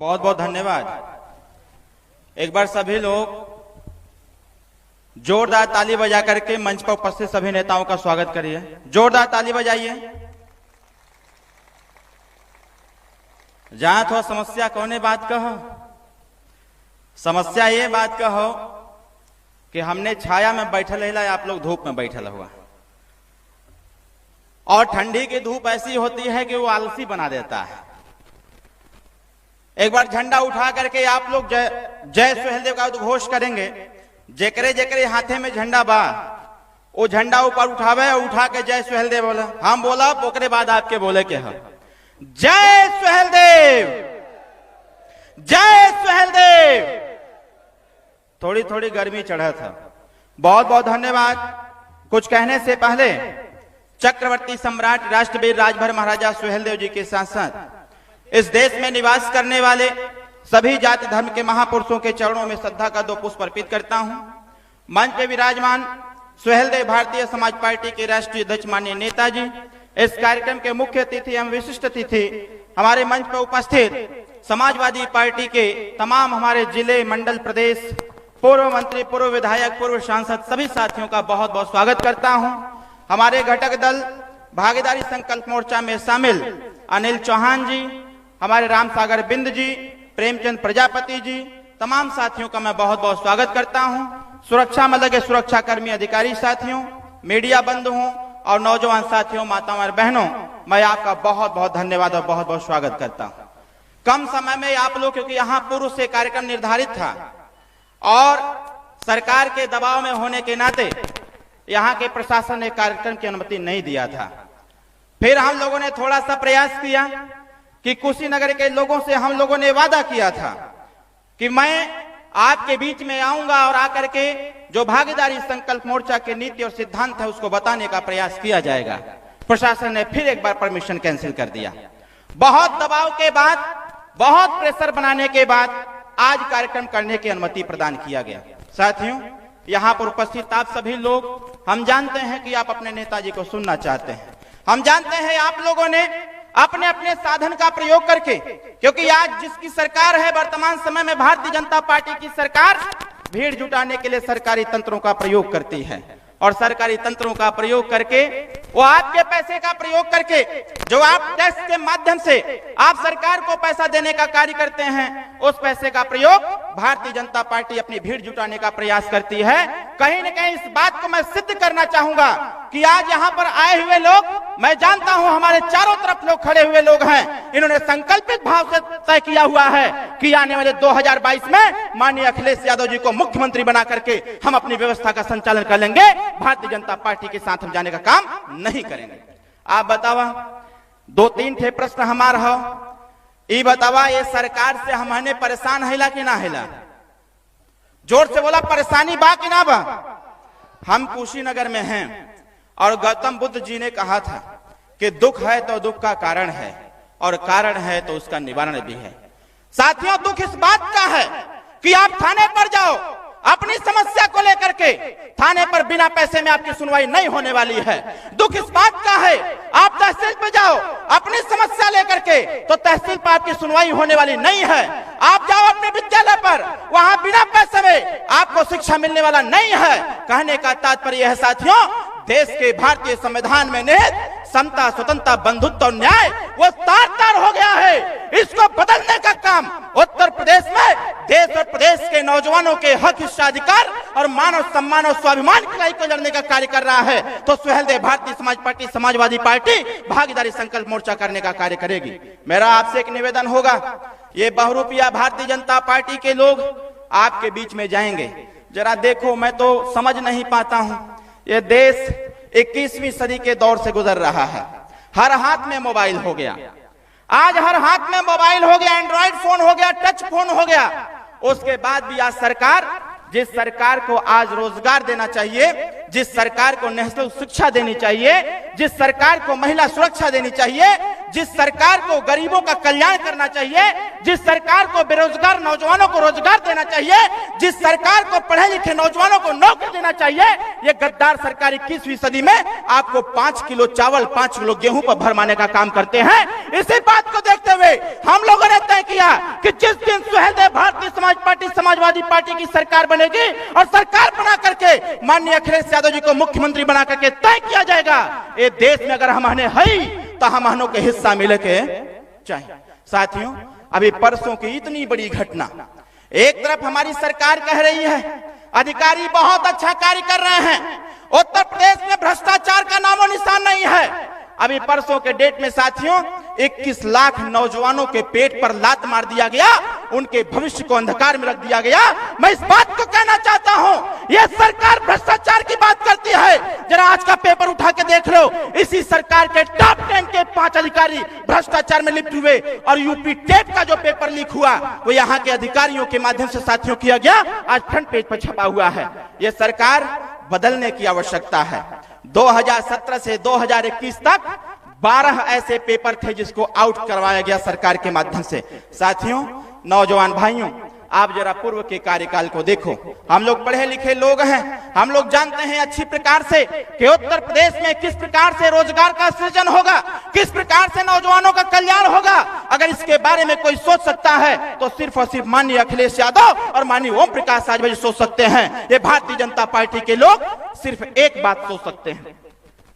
बहुत बहुत धन्यवाद। एक बार सभी लोग जोरदार ताली बजा करके मंच पर उपस्थित सभी नेताओं का स्वागत करिए। जोरदार ताली बजाइए। जहां थोड़ा समस्या कौने बात कहो, समस्या ये बात कहो कि हमने छाया में बैठल है, आप लोग धूप में बैठल हुआ, और ठंडी की धूप ऐसी होती है कि वो आलसी बना देता है। एक बार झंडा उठा करके आप लोग जय सुहेलदेव का उद्घोष करेंगे। जेकरे जेकरे हाथे में झंडा बा वो झंडा ऊपर उठावे और उठा के जय सुहेलदेव बोला। हम बोला ओकरे बाद आपके बोले के हम जय सुहेलदेव, जय सुहेलदेव। थोड़ी थोड़ी गर्मी चढ़ा था। बहुत बहुत धन्यवाद। कुछ कहने से पहले चक्रवर्ती सम्राट राष्ट्रवीर राजभर महाराजा सुहेलदेव जी के साथ साथ इस देश में निवास करने वाले सभी जाति धर्म के महापुरुषों के चरणों में श्रद्धा का 2 पुष्प अर्पित करता हूं। मंच पे विराजमान सुहेलदेव भारतीय समाज पार्टी के राष्ट्रीय अध्यक्ष माननीय नेताजी, इस कार्यक्रम के मुख्य अतिथि एवं विशिष्ट अतिथि, हमारे मंच पर उपस्थित समाजवादी पार्टी के तमाम हमारे जिले, मंडल, प्रदेश, पूर्व मंत्री, पूर्व विधायक, पूर्व सांसद, सभी साथियों का बहुत बहुत स्वागत करता हूं। हमारे घटक दल भागीदारी संकल्प मोर्चा में शामिल अनिल चौहान जी, हमारे राम सागर बिंद जी, प्रेमचंद प्रजापति जी, तमाम साथियों का मैं बहुत बहुत स्वागत करता हूं। सुरक्षा में लगे सुरक्षा कर्मी अधिकारी साथियों, मीडिया बंधुओं और नौजवान साथियों, माताओं और बहनों, मैं आपका बहुत बहुत धन्यवाद और बहुत बहुत स्वागत करता हूं। कम समय में आप लोग, क्योंकि यहाँ पूर्व से कार्यक्रम निर्धारित था और सरकार के दबाव में होने के नाते यहाँ के प्रशासन ने कार्यक्रम की अनुमति नहीं दिया था। फिर हम लोगों ने थोड़ा सा प्रयास किया कि कुशीनगर के लोगों से हम लोगों ने वादा किया था कि मैं आपके बीच में आऊंगा और आकर के जो भागीदारी संकल्प मोर्चा के नीति और सिद्धांत है उसको बताने का प्रयास किया जाएगा। प्रशासन ने फिर एक बार परमिशन कैंसिल कर दिया। बहुत दबाव के बाद, बहुत प्रेशर बनाने के बाद आज कार्यक्रम करने की अनुमति प्रदान किया गया। साथियों, यहाँ पर उपस्थित आप सभी लोग, हम जानते हैं कि आप अपने नेताजी को सुनना चाहते हैं। हम जानते हैं आप लोगों ने अपने अपने साधन का प्रयोग करके, क्योंकि आज जिसकी सरकार है वर्तमान समय में भारतीय जनता पार्टी की सरकार, भीड़ जुटाने के लिए सरकारी तंत्रों का प्रयोग करती है और सरकारी तंत्रों का प्रयोग करके वो आपके पैसे का प्रयोग करके, जो आप टैक्स के माध्यम से आप सरकार को पैसा देने का कार्य करते हैं, उस पैसे का प्रयोग भारतीय जनता पार्टी अपनी भीड़ जुटाने का प्रयास करती है। कहीं न कहीं इस बात को मैं सिद्ध करना चाहूंगा कि आज यहाँ पर आए हुए लोग, मैं जानता हूं हमारे चारों तरफ लोग खड़े हुए लोग हैं, इन्होंने संकल्पित भाव से तय किया हुआ है कि आने वाले 2022 में माननीय अखिलेश यादव जी को मुख्यमंत्री बना करके हम अपनी व्यवस्था का संचालन कर लेंगे। भारतीय जनता पार्टी के साथ हम जाने का काम नहीं करेंगे। आप बतावा, 2-3 थे प्रश्न हमारा हो, ये बतावा ये सरकार से हमने परेशान हैला कि ना हैला? जोर से बोला, परेशानी बा कि ना बा? हम कुशीनगर में हैं और गौतम बुद्ध जी ने कहा था कि दुख है तो दुख का कारण है और कारण है तो उसका निवारण भी है। साथियों, दुख इस बात का है कि आप थाने पर जाओ अपनी समस्या को लेकर के, थाने पर बिना पैसे में आपकी सुनवाई नहीं होने वाली है। दुख इस बात का है आप तहसील पे जाओ अपनी समस्या लेकर के, तो तहसील पर आपकी सुनवाई होने वाली नहीं है। आप जाओ अपने विद्यालय पर, वहां बिना पैसे में आपको शिक्षा मिलने वाला नहीं है। कहने का तात्पर्य है साथियों, देश के भारतीय संविधान में निहित समता, स्वतंत्रता, बंधुत्व और न्याय वो तार-तार हो गया है। इसको बदलने का काम उत्तर प्रदेश में देश और प्रदेश के नौजवानों के हक, हिस्साधिकार और मानव सम्मान और स्वाभिमान की लड़ाई को लड़ने का कार्य कर रहा है। तो सुहेलदेव भारतीय समाज पार्टी, समाजवादी पार्टी भागीदारी संकल्प मोर्चा करने का कार्य करेगी। मेरा आपसे एक निवेदन होगा, ये बहुरूपिया भारतीय जनता पार्टी के लोग आपके बीच में जाएंगे। जरा देखो, मैं तो समझ नहीं पाता हूं, ये देश 21वीं सदी के दौर से गुजर रहा है। हर हाथ में मोबाइल हो गया, आज हर हाथ में मोबाइल हो गया, एंड्रॉइड फोन हो गया, टच फोन हो गया। उसके बाद भी आज सरकार, जिस सरकार को आज रोजगार देना चाहिए, जिस सरकार को नेशनल शिक्षा देनी चाहिए, जिस सरकार को महिला सुरक्षा देनी चाहिए, जिस सरकार को गरीबों का कल्याण करना चाहिए, जिस सरकार को बेरोजगार नौजवानों को रोजगार देना चाहिए, जिस सरकार को पढ़े लिखे नौजवानों को नौकरी देना चाहिए, ये गद्दार सरकार 21वीं सदी में आपको 5 किलो चावल 5 किलो गेहूं पर भरमाने का काम करते हैं। इसी बात को देखते हुए हम लोगों ने तय किया कि जिस दिन सुहेलदेव भारतीय समाज पार्टी समाजवादी पार्टी की सरकार बनेगी और सरकार बना करके माननीय अखिलेश यादव जी को मुख्यमंत्री बना करके तय किया जाएगा, ये देश में अगर हम है तो हम के हिस्सा मिले के चाहिए। साथियों, अभी परसों की इतनी बड़ी घटना, एक तरफ हमारी सरकार कह रही है अधिकारी बहुत अच्छा कार्य कर रहे हैं, उत्तर प्रदेश में भ्रष्टाचार का नामो निशान नहीं है। अभी परसों के डेट में साथियों 21 लाख नौजवानों के पेट पर लात मार दिया गया, उनके भविष्य को अंधकार में रख दिया गया। मैं इस बात को कहना चाहता हूं, यह सरकार भ्रष्टाचार की बात करती है। जरा आज का पेपर उठा के देख लो, इसी सरकार के टॉप 10 के 5 अधिकारी भ्रष्टाचार में लिप्त हुए और यूपी टेट का जो पेपर लीक हुआ वो यहाँ के अधिकारियों के माध्यम से साथियों किया गया, आज फ्रंट पेज पर छपा हुआ है। यह सरकार बदलने की आवश्यकता है। 2017 से 2021 तक 12 ऐसे पेपर थे जिसको आउट करवाया गया सरकार के माध्यम से। साथियों, नौजवान भाइयों, आप जरा पूर्व के कार्यकाल को देखो। हम लोग पढ़े लिखे लोग हैं, हम लोग जानते हैं अच्छी प्रकार से कि उत्तर प्रदेश में किस प्रकार से रोजगार का सृजन होगा, किस प्रकार से नौजवानों का कल्याण होगा। अगर इसके बारे में कोई सोच सकता है तो सिर्फ और सिर्फ माननीय अखिलेश यादव और माननीय ओम प्रकाश राजभर सोच सकते हैं। ये भारतीय जनता पार्टी के लोग सिर्फ एक बात सोच सकते हैं।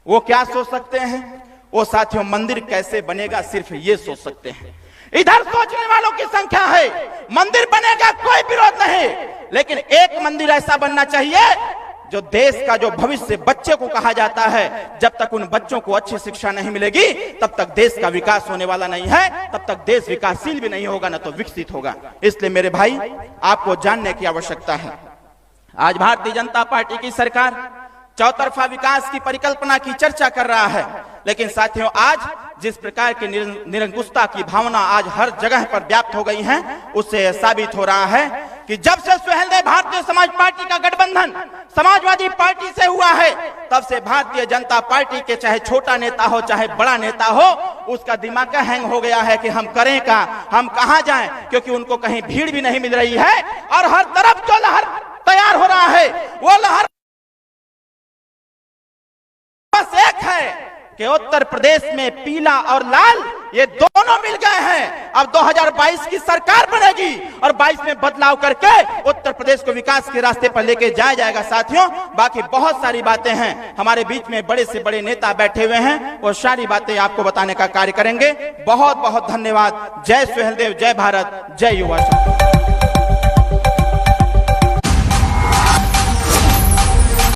वो क्या सोच सकते हैं? वो साथियों, मंदिर कैसे बनेगा, सिर्फ ये सोच सकते हैं। इधर सोचने वालों की संख्या है, मंदिर बनेगा कोई विरोध नहीं, लेकिन एक मंदिर ऐसा बनना चाहिए जो देश का जो भविष्य बच्चे को कहा जाता है, जब तक उन बच्चों को अच्छी शिक्षा नहीं मिलेगी तब तक देश का विकास होने वाला नहीं है, तब तक देश विकासशील भी नहीं होगा, न तो विकसित होगा। इसलिए मेरे भाई, आपको जानने की आवश्यकता है। आज भारतीय जनता पार्टी की सरकार चौतरफा विकास की परिकल्पना की चर्चा कर रहा है, लेकिन साथियों आज जिस प्रकार की निरंकुशता की भावना आज हर जगह पर व्याप्त हो गई है, उससे साबित हो रहा है कि जब से सुहेलदेव भारतीय समाज पार्टी का गठबंधन समाजवादी पार्टी से हुआ है, तब से भारतीय जनता पार्टी के चाहे छोटा नेता हो चाहे बड़ा नेता हो, उसका दिमाग हैंग हो गया है कि हम करें क्या, हम कहां जाएं, क्योंकि उनको कहीं भीड़ भी नहीं मिल रही है और हर तरफ जो लहर तैयार हो रहा है वो लहर बस एक है कि उत्तर प्रदेश में पीला और लाल ये दोनों मिल गए हैं। अब 2022 की सरकार बनेगी और 22 में बदलाव करके उत्तर प्रदेश को विकास के रास्ते पर लेके जाया जाएगा। साथियों, बाकी बहुत सारी बातें हैं, हमारे बीच में बड़े से बड़े नेता बैठे हुए हैं, वो सारी बातें आपको बताने का कार्य करेंगे। बहुत बहुत धन्यवाद। जय सुहेलदेव, जय भारत, जय युवा।